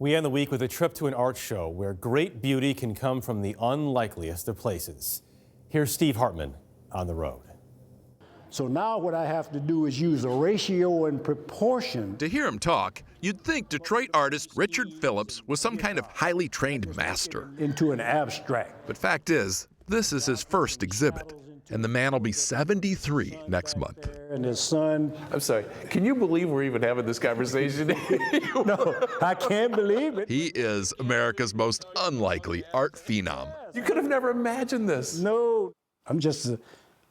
We end the week with a trip to an art show where great beauty can come from the unlikeliest of places. Here's Steve Hartman on the road. So now what I have to do is use a ratio and proportion. To hear him talk, you'd think Detroit artist Richard Phillips was some kind of highly trained master. Into an abstract. But fact is, this is his first exhibit, and the man will be 73 next month. And his son. I'm sorry, can you believe we're even having this conversation? No, I can't believe it. He is America's most unlikely art phenom. You could have never imagined this. No, I'm just a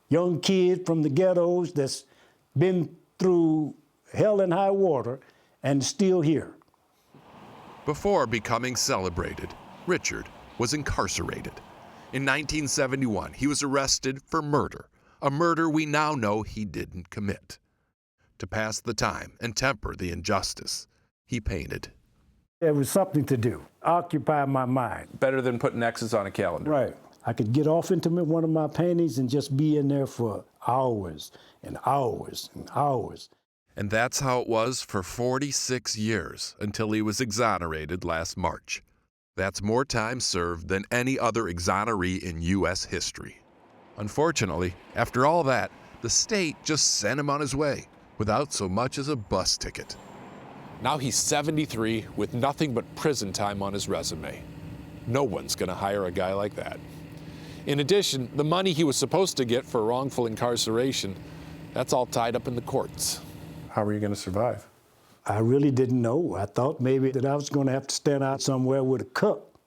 young kid from the ghettos that's been through hell and high water and still here. Before becoming celebrated, Richard was incarcerated. In 1971, he was arrested for murder, a murder we now know he didn't commit. To pass the time and temper the injustice, he painted. It was something to do, occupy my mind. Better than putting X's on a calendar. Right. I could get off into one of my paintings and just be in there for hours and hours and hours. And that's how it was for 46 years until he was exonerated last March. That's more time served than any other exoneree in U.S. history. Unfortunately, after all that, the state just sent him on his way without so much as a bus ticket. Now he's 73 with nothing but prison time on his resume. No one's going to hire a guy like that. In addition, the money he was supposed to get for wrongful incarceration, that's all tied up in the courts. How are you going to survive? I really didn't know. I thought maybe that I was going to have to stand out somewhere with a cup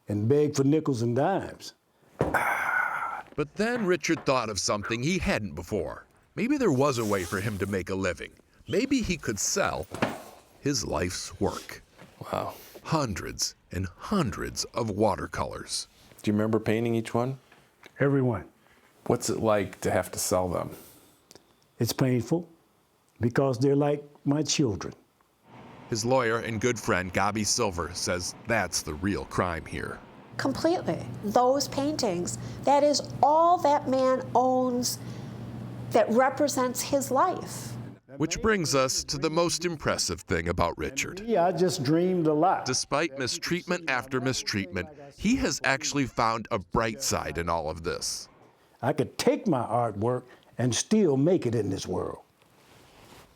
and beg for nickels and dimes. But then Richard thought of something he hadn't before. Maybe there was a way for him to make a living. Maybe he could sell his life's work. Wow. Hundreds and hundreds of watercolors. Do you remember painting each one? Everyone. What's it like to have to sell them? It's painful because they're like my children. His lawyer and good friend, Gabi Silver, says that's the real crime here. Completely. Those paintings, that is all that man owns that represents his life. Which brings us to the most impressive thing about Richard. Yeah, I just dreamed a lot. Despite mistreatment after mistreatment, he has actually found a bright side in all of this. I could take my artwork and still make it in this world.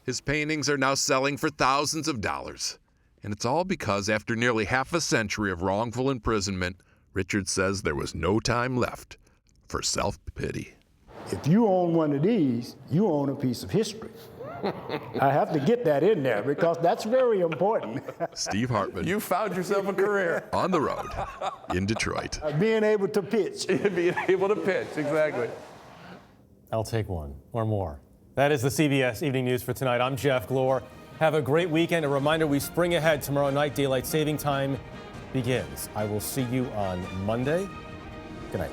His paintings are now selling for thousands of dollars. And it's all because after nearly half a century of wrongful imprisonment, Richard says there was no time left for self-pity. If you own one of these, you own a piece of history. I have to get that in there because that's very important. Steve Hartman. You found yourself a career. On the road in Detroit. Being able to pitch. Being able to pitch, exactly. I'll take one or more. That is the CBS Evening News for tonight. I'm Jeff Glor. Have a great weekend. A reminder, we spring ahead tomorrow night. Daylight saving time begins. I will see you on Monday. Good night.